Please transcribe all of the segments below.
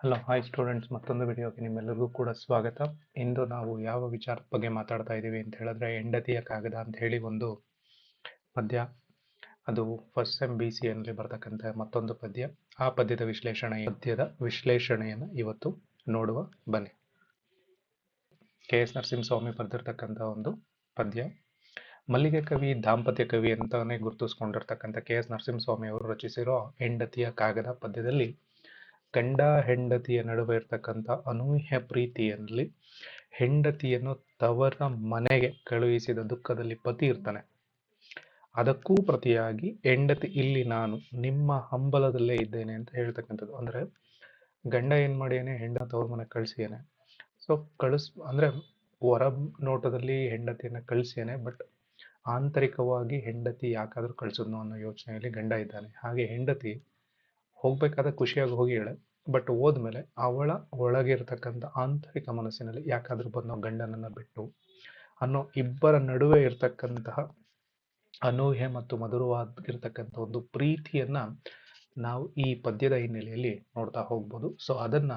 Hello hi students, ಮತ್ತೊಂದು ವಿಡಿಯೋಗೆ ನಿಮ್ಮೆಲ್ಲರಿಗೂ ಕೂಡ ಸ್ವಾಗತ. ಇಂದು ನಾವು ಯಾವ ವಿಚಾರದ ಬಗ್ಗೆ ಮಾತಾಡ್ತಾ ಇದ್ದೀವಿ ಅಂತ ಹೇಳಿದ್ರೆ, ಹೆಂಡತಿಯ ಕಾಗದ ಅಂತ ಹೇಳಿ ಒಂದು ಪದ್ಯ. ಅದು ಫಸ್ಟ್ ಸೆಮ್ BCA ಯಲ್ಲಿ ಬರ್ತಕ್ಕಂಥ ಮತ್ತೊಂದು ಪದ್ಯ. ಆ ಪದ್ಯದ ವಿಶ್ಲೇಷಣೆಯನ್ನು ಇವತ್ತು ನೋಡುವ ಬನ್ನಿ. KS ನರಸಿಂಹಸ್ವಾಮಿ ಬರೆದಿರ್ತಕ್ಕಂಥ ಒಂದು ಪದ್ಯ. ಮಲ್ಲಿಗೆ ಕವಿ, ದಾಂಪತ್ಯ ಕವಿ ಅಂತಾನೆ ಗುರುತಿಸ್ಕೊಂಡಿರ್ತಕ್ಕಂಥ KS ನರಸಿಂಹಸ್ವಾಮಿ ಅವರು ರಚಿಸಿರೋ ಹೆಂಡತಿಯ ಕಾಗದ ಪದ್ಯದಲ್ಲಿ ಗಂಡ ಹೆಂಡತಿಯ ನಡುವೆ ಇರ್ತಕ್ಕಂಥ ಅನೂಹ್ಯ ಪ್ರೀತಿಯಲ್ಲಿ ಹೆಂಡತಿಯನ್ನು ತವರ ಮನೆಗೆ ಕಳುಹಿಸಿದ ದುಃಖದಲ್ಲಿ ಪತಿ ಇರ್ತಾನೆ. ಅದಕ್ಕೂ ಪ್ರತಿಯಾಗಿ ಹೆಂಡತಿ ಇಲ್ಲಿ ನಾನು ನಿಮ್ಮ ಹಂಬಲದಲ್ಲೇ ಇದ್ದೇನೆ ಅಂತ ಹೇಳ್ತಕ್ಕಂಥದ್ದು. ಅಂದ್ರೆ ಗಂಡ ಏನ್ ಮಾಡಿಯೇನೆ ಹೆಂಡ ತವರ ಮನೆ ಕಳ್ಸಿಯೇನೆ. ಸೊ ಅಂದ್ರೆ ಹೊರ ನೋಟದಲ್ಲಿ ಹೆಂಡತಿಯನ್ನ ಕಳ್ಸಿಯೇನೆ, ಬಟ್ ಆಂತರಿಕವಾಗಿ ಹೆಂಡತಿ ಯಾಕಾದ್ರೂ ಕಳ್ಸಿದ್ನೋ ಅನ್ನೋ ಯೋಚನೆಯಲ್ಲಿ ಗಂಡ ಇದ್ದಾನೆ. ಹಾಗೆ ಹೆಂಡತಿ ಹೋಗ್ಬೇಕಾದ ಖುಷಿಯಾಗಿ ಹೋಗಿಳೆ, ಬಟ್ ಹೋದ್ಮೇಲೆ ಅವಳ ಒಳಗಿರ್ತಕ್ಕಂಥ ಆಂತರಿಕ ಮನಸ್ಸಿನಲ್ಲಿ ಯಾಕಾದ್ರೂ ಬಂದು ಗಂಡನನ್ನ ಬಿಟ್ಟು ಅನ್ನೋ ಇಬ್ಬರ ನಡುವೆ ಇರ್ತಕ್ಕಂತಹ ಅನೂಹ್ಯ ಮತ್ತು ಮಧುರವಾಗಿರ್ತಕ್ಕಂಥ ಒಂದು ಪ್ರೀತಿಯನ್ನ ನಾವು ಈ ಪದ್ಯದ ಹಿನ್ನೆಲೆಯಲ್ಲಿ ನೋಡ್ತಾ ಹೋಗ್ಬೋದು. ಸೊ ಅದನ್ನ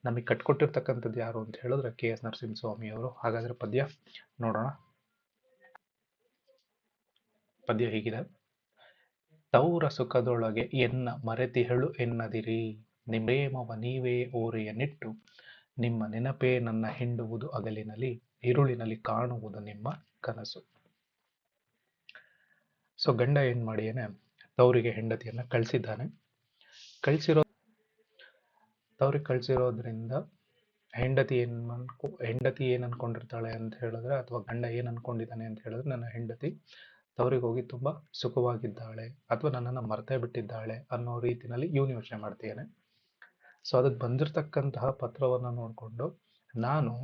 ನಮಗೆ ಕಟ್ಕೊಟ್ಟಿರ್ತಕ್ಕಂಥದ್ದು ಯಾರು ಅಂತ ಹೇಳಿದ್ರೆ KS ನರಸಿಂಹಸ್ವಾಮಿ ಅವರು. ಹಾಗಾದ್ರೆ ಪದ್ಯ ನೋಡೋಣ. ಪದ್ಯ ಹೀಗಿದೆ: ತೌರ ಸುಖದೊಳಗೆ ಎನ್ನ ಮರೆತಿಹಳು ಎನ್ನದಿರಿ, ನಿಮ್ರೇಮವ ನೀವೇ ಓರೆಯನಿಟ್ಟು, ನಿಮ್ಮ ನೆನಪೇ ನನ್ನ ಹಿಂಡುವುದು ಅಗಲಿನಲ್ಲಿ, ಇರುಳಿನಲ್ಲಿ ಕಾಣುವುದು ನಿಮ್ಮ ಕನಸು. ಸೊ ಗಂಡ ಏನ್ ಮಾಡಿಯೇನೆ ತವರಿಗೆ ಹೆಂಡತಿಯನ್ನ ಕಳ್ಸಿದ್ದಾನೆ. ತವ್ರಿಗೆ ಕಳ್ಸಿರೋದ್ರಿಂದ ಹೆಂಡತಿ ಏನ್ ಅನ್ಕೊಂಡಿರ್ತಾಳೆ ಅಂತ ಹೇಳಿದ್ರೆ, ಅಥವಾ ಗಂಡ ಏನ್ ಅನ್ಕೊಂಡಿದ್ದಾನೆ ಅಂತ ಹೇಳಿದ್ರೆ, ನನ್ನ ಹೆಂಡತಿ ತವರಿಗೆ ಹೋಗಿ ತುಂಬಾ ಸುಖವಾಗಿದ್ದಾಳೆ ಅಥವಾ ನನ್ನನ್ನ ಮರ್ತೇ ಬಿಟ್ಟಿದ್ದಾಳೆ ಅನ್ನೋ ರೀತಿನಲ್ಲಿ ಇವನು ಯೋಚನೆ ಮಾಡ್ತೇನೆ. ಸೊ ಅದಕ್ಕೆ ಬಂದಿರತಕ್ಕಂತಹ ಪತ್ರವನ್ನ ನೋಡ್ಕೊಂಡು ನಾನು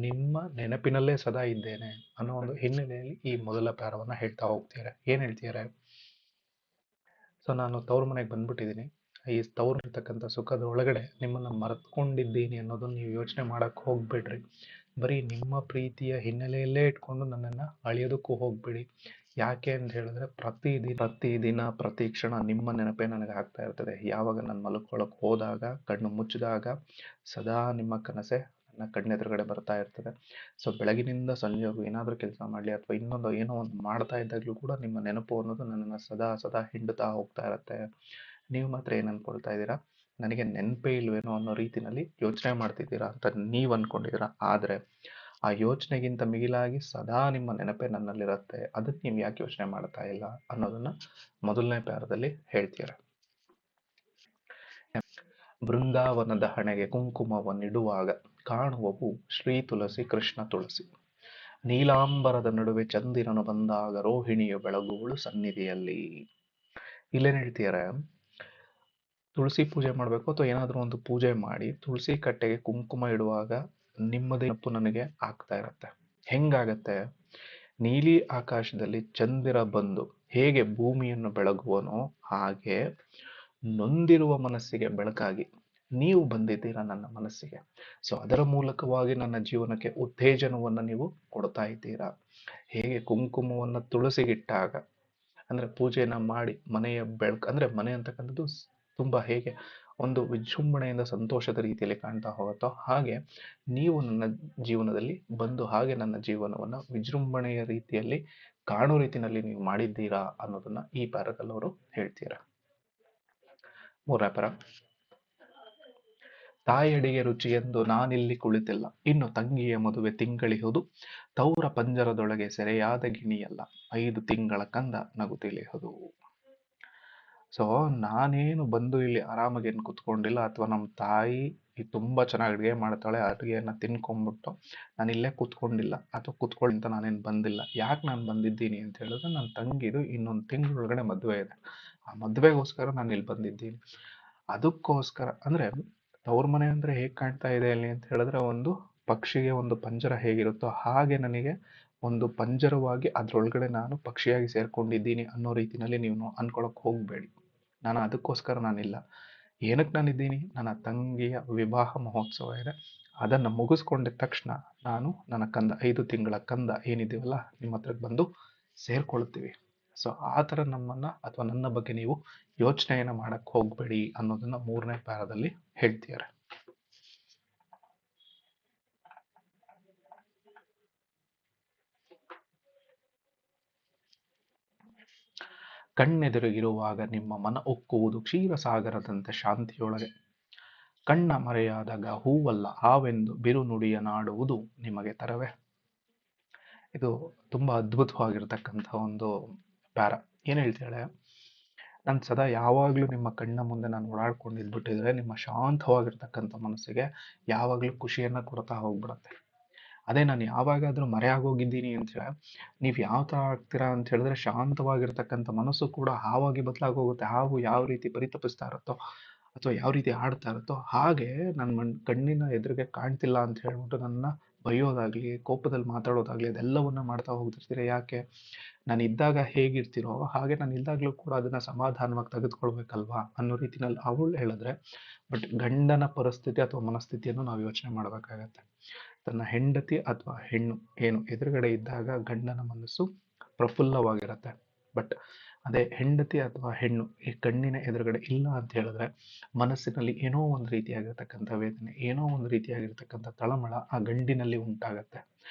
ನಿಮ್ಮ ನೆನಪಿನಲ್ಲೇ ಸದಾ ಇದ್ದೇನೆ ಅನ್ನೋ ಒಂದು ಹಿನ್ನೆಲೆಯಲ್ಲಿ ಈ ಮೊದಲ ಪ್ಯಾರವನ್ನ ಹೇಳ್ತಾ ಹೋಗ್ತಾರೆ. ಏನ್ ಹೇಳ್ತಿದ್ದಾರೆ? ಸೊ ನಾನು ತವ್ರ ಮನೆಗೆ ಬಂದ್ಬಿಟ್ಟಿದ್ದೀನಿ, ಈ ತವ್ರ ಇರ್ತಕ್ಕಂಥ ಸುಖದ ಒಳಗಡೆ ನಿಮ್ಮನ್ನ ಮರೆತ್ಕೊಂಡಿದ್ದೀನಿ ಅನ್ನೋದನ್ನ ನೀವು ಯೋಚನೆ ಮಾಡಕ್ ಹೋಗ್ಬೇಡ್ರಿ. ಬರೀ ನಿಮ್ಮ ಪ್ರೀತಿಯ ಹಿನ್ನೆಲೆಯಲ್ಲೇ ಇಟ್ಕೊಂಡು ನನ್ನನ್ನ ಅಳಿಯೋದಕ್ಕೂ ಹೋಗ್ಬೇಡಿ. ಯಾಕೆ ಅಂತ ಹೇಳಿದ್ರೆ ಪ್ರತಿದಿನ ಪ್ರತಿ ಕ್ಷಣ ನಿಮ್ಮ ನೆನಪೇ ನನಗೆ ಆಗ್ತಾ ಇರ್ತದೆ. ಯಾವಾಗ ನಾನು ಮಲ್ಕೊಳಕ್ ಹೋದಾಗ, ಕಣ್ಣು ಮುಚ್ಚಿದಾಗ ಸದಾ ನಿಮ್ಮ ಕನಸೆ ನನ್ನ ಕಣ್ಣೆದುರುಗಡೆ ಬರ್ತಾ ಇರ್ತದೆ. ಸೊ ಬೆಳಗಿನಿಂದ ಸಂಜೆವರೆಗೂ ಏನಾದ್ರೂ ಕೆಲಸ ಮಾಡ್ಲಿ ಅಥವಾ ಏನೋ ಒಂದು ಮಾಡ್ತಾ ಇದ್ದಾಗ್ಲೂ ಕೂಡ ನಿಮ್ಮ ನೆನಪು ಅನ್ನೋದು ನನ್ನನ್ನು ಸದಾ ಹಿಂಡುತ್ತಾ ಹೋಗ್ತಾ ಇರತ್ತೆ. ನೀವು ಮಾತ್ರ ಏನ್ ಅನ್ಕೊಳ್ತಾ ಇದ್ದೀರಾ? ನನಗೆ ನೆನಪೇ ಇಲ್ವೇನೋ ಅನ್ನೋ ರೀತಿನಲ್ಲಿ ಯೋಚನೆ ಮಾಡ್ತಿದ್ದೀರಾ ಅಂತ ನೀವ್ ಅನ್ಕೊಂಡಿದ್ದೀರಾ. ಆದ್ರೆ ಆ ಯೋಚನೆಗಿಂತ ಮಿಗಿಲಾಗಿ ಸದಾ ನಿಮ್ಮ ನೆನಪೇ ನನ್ನಲ್ಲಿರತ್ತೆ. ಅದಕ್ಕೆ ನೀವು ಯಾಕೆ ಯೋಚನೆ ಮಾಡ್ತಾ ಇಲ್ಲ ಅನ್ನೋದನ್ನ ಮೊದಲನೇ ಪ್ಯಾರದಲ್ಲಿ ಹೇಳ್ತೀರ. ಬೃಂದಾವನದ ಹಣೆಗೆ ಕುಂಕುಮವನ್ನಿಡುವಾಗ ಕಾಣುವವು ಶ್ರೀ ತುಳಸಿ ಕೃಷ್ಣ ತುಳಸಿ. ನೀಲಾಂಬರದ ನಡುವೆ ಚಂದಿರನು ಬಂದಾಗ ರೋಹಿಣಿಯು ಬೆಳಗುವಳು ಸನ್ನಿಧಿಯಲ್ಲಿ. ಇಲ್ಲೇನ್ ಹೇಳ್ತೀರ? ತುಳಸಿ ಪೂಜೆ ಮಾಡ್ಬೇಕು ಅಥವಾ ಏನಾದ್ರೂ ಒಂದು ಪೂಜೆ ಮಾಡಿ ತುಳಸಿ ಕಟ್ಟೆಗೆ ಕುಂಕುಮ ಇಡುವಾಗ ನಿಮ್ಮದೇ ನೆನಪು ನನಗೆ ಆಗ್ತಾ ಇರತ್ತೆ. ಹೆಂಗಾಗತ್ತೆ? ನೀಲಿ ಆಕಾಶದಲ್ಲಿ ಚಂದಿರ ಬಂದು ಹೇಗೆ ಭೂಮಿಯನ್ನು ಬೆಳಗುವನೋ ಹಾಗೆ ನೊಂದಿರುವ ಮನಸ್ಸಿಗೆ ಬೆಳಕಾಗಿ ನೀವು ಬಂದಿದ್ದೀರಾ ನನ್ನ ಮನಸ್ಸಿಗೆ. ಸೊ ಅದರ ಮೂಲಕವಾಗಿ ನನ್ನ ಜೀವನಕ್ಕೆ ಉತ್ತೇಜನವನ್ನ ನೀವು ಕೊಡ್ತಾ ಇದ್ದೀರಾ. ಹೇಗೆ ಕುಂಕುಮವನ್ನ ತುಳಸಿಗಿಟ್ಟಾಗ, ಅಂದ್ರೆ ಪೂಜೆಯನ್ನ ಮಾಡಿ ಮನೆಯ ಬೆಳಕು, ಅಂದ್ರೆ ಮನೆ ಅಂತಕ್ಕಂಥದ್ದು ತುಂಬಾ ಹೇಗೆ ಒಂದು ವಿಜೃಂಭಣೆಯಿಂದ ಸಂತೋಷದ ರೀತಿಯಲ್ಲಿ ಕಾಣ್ತಾ ಹೋಗುತ್ತೋ ಹಾಗೆ ನೀವು ನನ್ನ ಜೀವನದಲ್ಲಿ ಬಂದು ಹಾಗೆ ನನ್ನ ಜೀವನವನ್ನ ವಿಜೃಂಭಣೆಯ ರೀತಿಯಲ್ಲಿ ಕಾಣೋ ರೀತಿಯಲ್ಲಿ ನೀವು ಮಾಡಿದ್ದೀರಾ ಅನ್ನೋದನ್ನ ಈ ಪ್ಯಾರದಲ್ಲಿ ಅವರು ಹೇಳ್ತೀರಾ. ಮೂರನೇ ಪ್ಯಾರ: ತಾಯಡಿಗೆ ರುಚಿಯೆಂದು ನಾನಿಲ್ಲಿ ಕುಳಿತಿಲ್ಲ, ಇನ್ನು ತಂಗಿಯ ಮದುವೆ ತಿಂಗಳಿಹುದು, ತೌರ ಪಂಜರದೊಳಗೆ ಸೆರೆಯಾದ ಗಿಣಿಯಲ್ಲ, 5 ತಿಂಗಳ ಕಂದ ನಗುತ್ತಿಲಿಹುದು. ಸೊ ನಾನೇನು ಬಂದು ಇಲ್ಲಿ ಆರಾಮಾಗಿ ಏನು ಕುತ್ಕೊಂಡಿಲ್ಲ, ಅಥವಾ ನಮ್ಮ ತಾಯಿ ತುಂಬಾ ಚೆನ್ನಾಗಿ ಅಡುಗೆ ಮಾಡ್ತಾಳೆ, ಅಡುಗೆಯನ್ನ ತಿನ್ಕೊಂಡ್ಬಿಟ್ಟು ನಾನು ಇಲ್ಲೇ ಕುತ್ಕೊಂಡಿಲ್ಲ ಅಥವಾ ಕುತ್ಕೊಳ್ಳಿ ಅಂತ ನಾನೇನು ಬಂದಿಲ್ಲ. ಯಾಕೆ ನಾನು ಬಂದಿದ್ದೀನಿ ಅಂತ ಹೇಳಿದ್ರೆ, ನನ್ನ ತಂಗಿದು ಇನ್ನೊಂದು ತಿಂಗಳೊಳಗಡೆ ಮದುವೆ ಇದೆ. ಆ ಮದುವೆಗೋಸ್ಕರ ನಾನು ಇಲ್ಲಿ ಬಂದಿದ್ದೀನಿ. ಅದಕ್ಕೋಸ್ಕರ ಅಂದ್ರೆ ತವ್ರ ಮನೆ ಅಂದ್ರೆ ಹೇಗ್ ಕಾಣ್ತಾ ಇದೆ ಅಲ್ಲಿ ಅಂತ ಹೇಳಿದ್ರೆ, ಒಂದು ಪಕ್ಷಿಗೆ ಒಂದು ಪಂಜರ ಹೇಗಿರುತ್ತೋ ಹಾಗೆ ನನಗೆ ಒಂದು ಪಂಜರವಾಗಿ ಅದ್ರೊಳಗಡೆ ನಾನು ಪಕ್ಷಿಯಾಗಿ ಸೇರ್ಕೊಂಡಿದ್ದೀನಿ ಅನ್ನೋ ರೀತಿನಲ್ಲಿ ನೀವು ಅನ್ಕೊಳಕ್ ಹೋಗ್ಬೇಡಿ. ನಾನು ಅದಕ್ಕೋಸ್ಕರ ನಾನಿಲ್ಲ. ಏನಕ್ಕೆ ನಾನಿದ್ದೀನಿ? ನನ್ನ ತಂಗಿಯ ವಿವಾಹ ಮಹೋತ್ಸವ ಇದೆ, ಅದನ್ನ ಮುಗಿಸ್ಕೊಂಡಿದ ತಕ್ಷಣ ನಾನು ನನ್ನ ಕಂದ 5 ತಿಂಗಳ ಕಂದ ಏನಿದೀವಲ್ಲ ನಿಮ್ಮ ಹತ್ರಕ್ಕೆ ಬಂದು ಸೇರ್ಕೊಳ್ತೀವಿ. ಸೊ ಆ ಥರ ನಮ್ಮನ್ನ ಅಥವಾ ನನ್ನ ಬಗ್ಗೆ ನೀವು ಯೋಚನೆಯನ್ನ ಮಾಡಕ್ ಹೋಗ್ಬೇಡಿ ಅನ್ನೋದನ್ನ ಮೂರನೇ ಪ್ಯಾರದಲ್ಲಿ ಹೇಳ್ತಿದ್ದಾರೆ. ಕಣ್ಣೆದುರಿಗಿರುವಾಗ ನಿಮ್ಮ ಮನ ಉಕ್ಕುವುದು ಕ್ಷೀರಸಾಗರದಂತೆ ಶಾಂತಿಯೊಳಗೆ. ಕಣ್ಣ ಮರೆಯಾದಾಗ ಹೂವಲ್ಲ ಹಾವೆಂದು ಬಿರುನುಡಿಯ ನಾಡುವುದು ನಿಮಗೆ ತರವೇ. ಇದು ತುಂಬಾ ಅದ್ಭುತವಾಗಿರ್ತಕ್ಕಂಥ ಒಂದು ಪ್ಯಾರ. ಏನ್ ಹೇಳ್ತಾಳೆ, ನಾನು ಸದಾ ಯಾವಾಗ್ಲೂ ನಿಮ್ಮ ಕಣ್ಣ ಮುಂದೆ ನಾನು ಓಡಾಡ್ಕೊಂಡು ಇದ್ಬಿಟ್ಟಿದ್ರೆ ನಿಮ್ಮ ಶಾಂತವಾಗಿರ್ತಕ್ಕಂಥ ಮನಸ್ಸಿಗೆ ಯಾವಾಗ್ಲೂ ಖುಷಿಯನ್ನ ಕೊಡ್ತಾ ಹೋಗ್ಬಿಡತ್ತೆ. ಅದೇ ನಾನು ಯಾವಾಗಾದ್ರೂ ಮರೆಯಾಗೋಗಿದ್ದೀನಿ ಅಂತ ಹೇಳಿ ನೀವು ಯಾವ ತರ ಆಗ್ತೀರಾ ಅಂತ ಹೇಳಿದ್ರೆ, ಶಾಂತವಾಗಿರ್ತಕ್ಕಂಥ ಮನಸ್ಸು ಕೂಡ ಹಾವಾಗಿ ಬದಲಾಗೋಗುತ್ತೆ. ಹಾವು ಯಾವ ರೀತಿ ಪರಿತಪಿಸ್ತಾ ಇರುತ್ತೋ ಅಥವಾ ಯಾವ ರೀತಿ ಆಡ್ತಾ ಇರುತ್ತೋ ಹಾಗೆ ನನ್ನ ಕಣ್ಣಿನ ಎದುರಿಗೆ ಕಾಣ್ತಿಲ್ಲ ಅಂತ ಹೇಳ್ಬಿಟ್ಟು ನನ್ನ ಬೈಯೋದಾಗ್ಲಿ, ಕೋಪದಲ್ಲಿ ಮಾತಾಡೋದಾಗ್ಲಿ ಅದೆಲ್ಲವನ್ನ ಮಾಡ್ತಾ ಹೋಗ್ತಿರ್ತೀರ. ಯಾಕೆ? ನಾನು ಇದ್ದಾಗ ಹೇಗಿರ್ತೀರೋ ಹಾಗೆ ನಾನು ಇಲ್ದಾಗ್ಲೂ ಕೂಡ ಅದನ್ನ ಸಮಾಧಾನವಾಗಿ ತೆಗೆದುಕೊಳ್ಬೇಕಲ್ವಾ ಅನ್ನೋ ರೀತಿನಲ್ಲಿ ಅವಳು ಹೇಳಿದ್ರೆ. ಬಟ್ ಗಂಡನ ಪರಿಸ್ಥಿತಿ ಅಥವಾ ಮನಸ್ಥಿತಿಯನ್ನು ನಾವು ಯೋಚನೆ ಮಾಡ್ಬೇಕಾಗತ್ತೆ. ತನ್ನ ಹೆಂಡತಿ ಅಥವಾ ಹೆಣ್ಣು ಏನು ಎದುರುಗಡೆ ಇದ್ದಾಗ ಗಂಡನ ಮನಸ್ಸು ಪ್ರಫುಲ್ಲವಾಗಿರತ್ತೆ. ಬಟ್ ಅದೇ ಹೆಂಡತಿ ಅಥವಾ ಹೆಣ್ಣು ಈ ಕಣ್ಣಿನ ಎದುರುಗಡೆ ಇಲ್ಲ ಅಂತ ಹೇಳಿದ್ರೆ ಮನಸ್ಸಿನಲ್ಲಿ ಏನೋ ಒಂದು ರೀತಿಯಾಗಿರ್ತಕ್ಕಂಥ ವೇದನೆ, ಏನೋ ಒಂದು ರೀತಿಯಾಗಿರ್ತಕ್ಕಂಥ ತಳಮಳ ಆ ಗಂಡಿನಲ್ಲಿ ಉಂಟಾಗತ್ತೆ.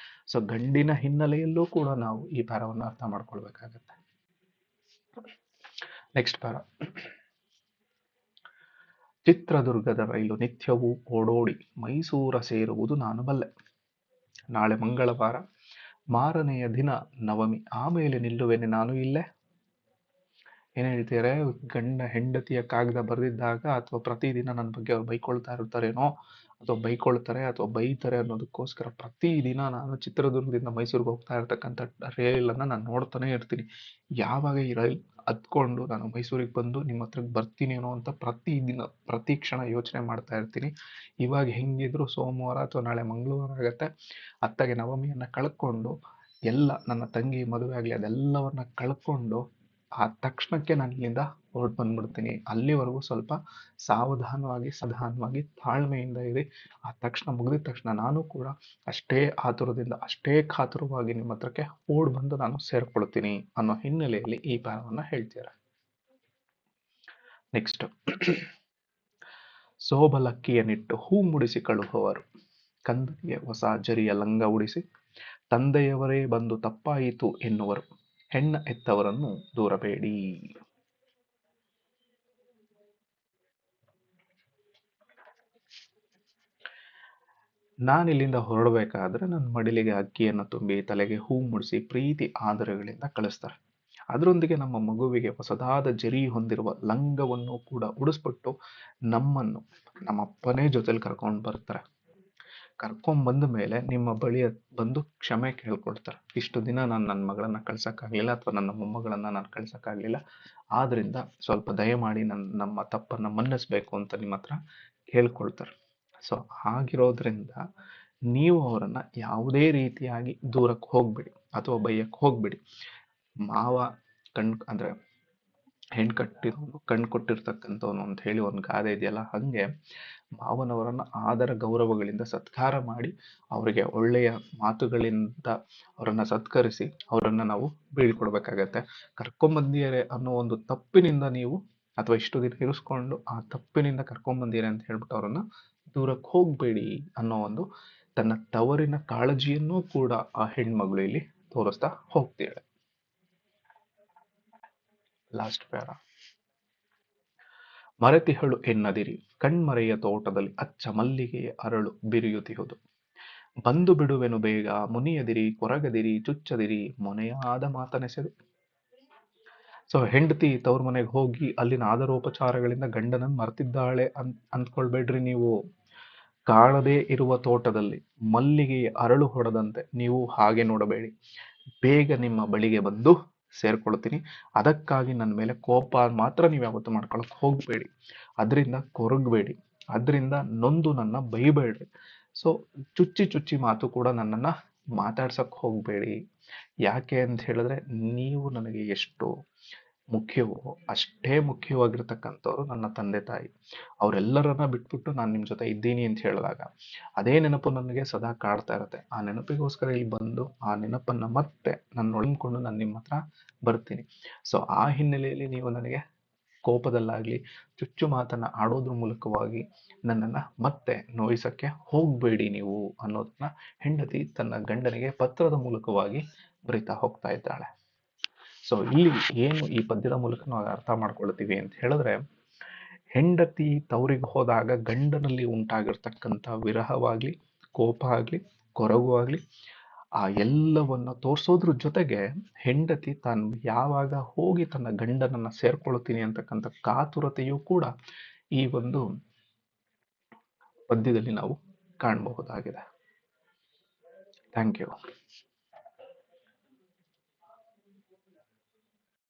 ಸೊ ಗಂಡಿನ ಹಿನ್ನೆಲೆಯಲ್ಲೂ ಕೂಡ ನಾವು ಈ ಪ್ಯಾರವನ್ನು ಅರ್ಥ ಮಾಡ್ಕೊಳ್ಬೇಕಾಗತ್ತೆ. Next para. ಚಿತ್ರದುರ್ಗದ ರೈಲು ನಿತ್ಯವೂ ಓಡೋಡಿ ಮೈಸೂರ ಸೇರುವುದು ನಾನು ಬಲ್ಲೆ. ನಾಳೆ ಮಂಗಳವಾರ, ಮಾರನೆಯ ದಿನ ನವಮಿ, ಆಮೇಲೆ ನಿಲ್ಲುವೆನೆ ನಾನು ಇಲ್ಲೇ. ಏನ್ ಹೇಳ್ತಾರೆ, ಗಂಡ ಹೆಂಡತಿಯ ಕಾಗದ ಬರೆದಿದ್ದಾಗ ಅಥವಾ ಪ್ರತಿದಿನ ನನ್ನ ಬಗ್ಗೆ ಅವ್ರು ಬೈಕೊಳ್ತಾ ಇರ್ತಾರೇನೋ ಅಥವಾ ಬೈಕೊಳ್ತಾರೆ ಅಥವಾ ಬೈತಾರೆ ಅನ್ನೋದಕ್ಕೋಸ್ಕರ ಪ್ರತಿದಿನ ನಾನು ಚಿತ್ರದುರ್ಗದಿಂದ ಮೈಸೂರಿಗೆ ಹೋಗ್ತಾ ಇರ್ತಕ್ಕಂಥ ರೈಲನ್ನ ನಾನು ನೋಡ್ತಾನೆ ಇರ್ತೀನಿ. ಯಾವಾಗ ಈ ರೈಲ್ ಹತ್ಕೊಂಡು ನಾನು ಮೈಸೂರಿಗೆ ಬಂದು ನಿಮ್ಮ ಹತ್ರಕ್ಕೆ ಬರ್ತೀನಿ ಏನೋ ಅಂತ ಪ್ರತಿದಿನ ಪ್ರತಿ ಕ್ಷಣ ಯೋಚನೆ ಮಾಡ್ತಾ ಇರ್ತೀನಿ. ಇವಾಗ ಹೆಂಗಿದ್ರು ಸೋಮವಾರ ಅಥವಾ ನಾಳೆ ಮಂಗಳವಾರ ಆಗತ್ತೆ. ಅತ್ತಗೆ ನವಮಿಯನ್ನ ಕಳ್ಕೊಂಡು ಎಲ್ಲ ನನ್ನ ತಂಗಿ ಮದುವೆ ಆಗಲಿ ಅದೆಲ್ಲವನ್ನ ಕಳ್ಕೊಂಡು ಆ ತಕ್ಷಣಕ್ಕೆ ನಾನು ಇಲ್ಲಿಂದ ಹೊರಟು ಬಂದ್ಬಿಡ್ತೀನಿ. ಅಲ್ಲಿವರೆಗೂ ಸ್ವಲ್ಪ ಸಾವಧಾನವಾಗಿ ತಾಳ್ಮೆಯಿಂದ ಇರಿ. ಆ ತಕ್ಷಣ ಮುಗಿದ ತಕ್ಷಣ ನಾನು ಕೂಡ ಅಷ್ಟೇ ಆತುರದಿಂದ ಅಷ್ಟೇ ಕಾತುರವಾಗಿ ನಿಮ್ಮ ಹತ್ರಕ್ಕೆ ಓಡ್ ಬಂದು ನಾನು ಸೇರ್ಕೊಳ್ತೀನಿ ಅನ್ನೋ ಹಿನ್ನೆಲೆಯಲ್ಲಿ ಈ ಪ್ಯಾರವನ್ನ ಹೇಳ್ತೀರ. ನೆಕ್ಸ್ಟ್. ಸೋಬಲಕ್ಕಿಯನ್ನಿಟ್ಟು ಹೂ ಮುಡಿಸಿ ಕಳುಹುವರು, ಕಂದನಿಗೆ ಹೊಸ ಜರಿಯ ಲಂಗ ಉಡಿಸಿ ತಂದೆಯವರೇ ಬಂದು ತಪ್ಪಾಯಿತು ಎನ್ನುವರು, ಹೆಣ್ಣ ಎತ್ತವರನ್ನು ದೂರಬೇಡಿ. ನಾನಿಲ್ಲಿಂದ ಹೊರಡಬೇಕಾದ್ರೆ ನನ್ನ ಮಡಿಲಿಗೆ ಅಕ್ಕಿಯನ್ನು ತುಂಬಿ ತಲೆಗೆ ಹೂ ಮುಡಿಸಿ ಪ್ರೀತಿ ಆದರಗಳಿಂದ ಕಳಿಸ್ತಾರೆ. ಅದರೊಂದಿಗೆ ನಮ್ಮ ಮಗುವಿಗೆ ಹೊಸದಾದ ಜರಿ ಹೊಂದಿರುವ ಲಂಗವನ್ನು ಕೂಡ ಉಡಿಸ್ಬಿಟ್ಟು ನಮ್ಮನ್ನು ನಮ್ಮಪ್ಪನೇ ಜೊತೆಲಿ ಕರ್ಕೊಂಡು ಬರ್ತಾರೆ. ಕರ್ಕೊಂಡ್ ಬಂದ ಮೇಲೆ ನಿಮ್ಮ ಬಳಿ ಬಂದು ಕ್ಷಮೆ ಕೇಳ್ಕೊಳ್ತಾರೆ. ಇಷ್ಟು ದಿನ ನಾನು ನನ್ನ ಮಗಳನ್ನ ಕಳ್ಸಕ್ಕಾಗ್ಲಿಲ್ಲ ಅಥವಾ ನನ್ನ ಮೊಮ್ಮಗಳನ್ನ ನಾನು ಕಳ್ಸಕ್ಕಾಗ್ಲಿಲ್ಲ, ಆದ್ರಿಂದ ಸ್ವಲ್ಪ ದಯಮಾಡಿ ನಮ್ಮ ತಪ್ಪನ್ನ ಮನ್ನಿಸ್ಬೇಕು ಅಂತ ನಿಮ್ಮ ಹತ್ರ ಕೇಳ್ಕೊಳ್ತಾರೆ. ಸೊ ಹಾಗಿರೋದ್ರಿಂದ ನೀವು ಅವರನ್ನ ಯಾವುದೇ ರೀತಿಯಾಗಿ ದೂರಕ್ಕೆ ಹೋಗ್ಬೇಡಿ ಅಥವಾ ಬೈಯಕ್ಕೆ ಹೋಗ್ಬೇಡಿ. ಮಾವ ಅಂದ್ರೆ ಹೆಣ್ ಕಟ್ಟಿರೋನು ಕಣ್ ಕೊಟ್ಟಿರ್ತಕ್ಕಂಥವನು ಅಂತ ಹೇಳಿ ಒಂದು ಗಾದೆ ಇದೆಯಲ್ಲ, ಹಂಗೆ ಮಾವನವರನ್ನ ಆದರ ಗೌರವಗಳಿಂದ ಸತ್ಕಾರ ಮಾಡಿ ಅವರಿಗೆ ಒಳ್ಳೆಯ ಮಾತುಗಳಿಂದ ಅವರನ್ನ ಸತ್ಕರಿಸಿ ಅವರನ್ನ ನಾವು ಬೀಳ್ಕೊಡ್ಬೇಕಾಗತ್ತೆ. ಕರ್ಕೊಂಬಂದಿಯರೆ ಅನ್ನೋ ಒಂದು ತಪ್ಪಿನಿಂದ ನೀವು ಅಥವಾ ಇಷ್ಟು ದಿನ ಇರಿಸ್ಕೊಂಡು ಆ ತಪ್ಪಿನಿಂದ ಕರ್ಕೊಂಬಂದಿರೆ ಅಂತ ಹೇಳ್ಬಿಟ್ಟು ಅವರನ್ನ ದೂರಕ್ಕೆ ಹೋಗ್ಬೇಡಿ ಅನ್ನೋ ಒಂದು ತನ್ನ ತವರಿನ ಕಾಳಜಿಯನ್ನೂ ಕೂಡ ಆ ಹೆಣ್ಮಗಳು ಇಲ್ಲಿ ತೋರಿಸ್ತಾ ಹೋಗ್ತಾಳೆ. Last para. ಮರೆತಿಹಳು ಎನ್ನದಿರಿ, ಕಣ್ಮರೆಯ ತೋಟದಲ್ಲಿ ಅಚ್ಚ ಮಲ್ಲಿಗೆಯ ಅರಳು ಬಿರಿಯುತ್ತಿಹುದು, ಬಂದು ಬಿಡುವೆನು ಬೇಗ ಮುನಿಯದಿರಿ ಕೊರಗದಿರಿ ಚುಚ್ಚದಿರಿ ಮೊನೆಯಾದ ಮಾತನೆಸೆದು. ಸೊ ಹೆಂಡತಿ ತವ್ರ ಮನೆಗೆ ಹೋಗಿ ಅಲ್ಲಿನ ಆದರೋಪಚಾರಗಳಿಂದ ಗಂಡನನ್ನು ಮರ್ತಿದ್ದಾಳೆ ಅಂದ್ಕೊಳ್ಬೇಡ್ರಿ ನೀವು. ಕಾಣದೇ ಇರುವ ತೋಟದಲ್ಲಿ ಮಲ್ಲಿಗೆಯ ಅರಳು ಹೊಡೆದಂತೆ ನೀವು ಹಾಗೆ ನೋಡಬೇಡಿ. ಬೇಗ ನಿಮ್ಮ ಬಳಿಗೆ ಬಂದು ಸೇರ್ಕೊಳ್ತೀನಿ. ಅದಕ್ಕಾಗಿ ನನ್ನ ಮೇಲೆ ಕೋಪ ಮಾತ್ರ ನೀವು ಯಾವತ್ತೂ ಮಾಡ್ಕೊಳಕ್ ಹೋಗ್ಬೇಡಿ. ಅದರಿಂದ ಕೊರಗಬೇಡಿ, ಅದರಿಂದ ನೊಂದು ನನ್ನ ಬೈಬೇಡ್ರಿ. ಸೊ ಚುಚ್ಚಿ ಮಾತು ಕೂಡ ನನ್ನನ್ನ ಮಾತಾಡ್ಸಕ್ ಹೋಗ್ಬೇಡಿ. ಯಾಕೆ ಅಂತ ಹೇಳಿದ್ರೆ ನೀವು ನನಗೆ ಎಷ್ಟು ಮುಖ್ಯವೋ ಅಷ್ಟೇ ಮುಖ್ಯವಾಗಿರ್ತಕ್ಕಂಥವ್ರು ನನ್ನ ತಂದೆ ತಾಯಿ. ಅವರೆಲ್ಲರನ್ನ ಬಿಟ್ಬಿಟ್ಟು ನಾನು ನಿಮ್ ಜೊತೆ ಇದ್ದೀನಿ ಅಂತ ಹೇಳಿದಾಗ ಅದೇ ನೆನಪು ನನಗೆ ಸದಾ ಕಾಡ್ತಾ ಇರತ್ತೆ. ಆ ನೆನಪಿಗೋಸ್ಕರ ಇಲ್ಲಿ ಬಂದು ಆ ನೆನಪನ್ನ ಮತ್ತೆ ನಾನು ಒಳಗೊಂಡು ನಾನು ನಿಮ್ಮ ಹತ್ರ ಬರ್ತೀನಿ. ಸೊ ಆ ಹಿನ್ನೆಲೆಯಲ್ಲಿ ನೀವು ನನಗೆ ಕೋಪದಲ್ಲಾಗ್ಲಿ ಚುಚ್ಚು ಮಾತನ್ನ ಆಡೋದ್ರ ಮೂಲಕವಾಗಿ ನನ್ನನ್ನ ಮತ್ತೆ ನೋಯಿಸಕ್ಕೆ ಹೋಗ್ಬೇಡಿ ನೀವು ಅನ್ನೋದನ್ನ ಹೆಂಡತಿ ತನ್ನ ಗಂಡನಿಗೆ ಪತ್ರದ ಮೂಲಕವಾಗಿ ಬರಿತಾ ಹೋಗ್ತಾ ಇದ್ದಾಳೆ. ಸೊ ಇಲ್ಲಿ ಏನು ಈ ಪದ್ಯದ ಮೂಲಕ ನಾವು ಅರ್ಥ ಮಾಡ್ಕೊಳ್ತೀವಿ ಅಂತ ಹೇಳಿದ್ರೆ, ಹೆಂಡತಿ ತವರಿಗೆ ಹೋದಾಗ ಗಂಡನಲ್ಲಿ ಉಂಟಾಗಿರ್ತಕ್ಕಂಥ ವಿರಹವಾಗ್ಲಿ, ಕೋಪ ಆಗ್ಲಿ, ಕೊರಗು ಆಗ್ಲಿ, ಆ ಎಲ್ಲವನ್ನ ತೋರಿಸೋದ್ರ ಜೊತೆಗೆ ಹೆಂಡತಿ ತಾನು ಯಾವಾಗ ಹೋಗಿ ತನ್ನ ಗಂಡನನ್ನ ಸೇರ್ಕೊಳ್ತೀನಿ ಅಂತಕ್ಕಂಥ ಕಾತುರತೆಯೂ ಕೂಡ ಈ ಒಂದು ಪದ್ಯದಲ್ಲಿ ನಾವು ಕಾಣಬಹುದಾಗಿದೆ. Thank you.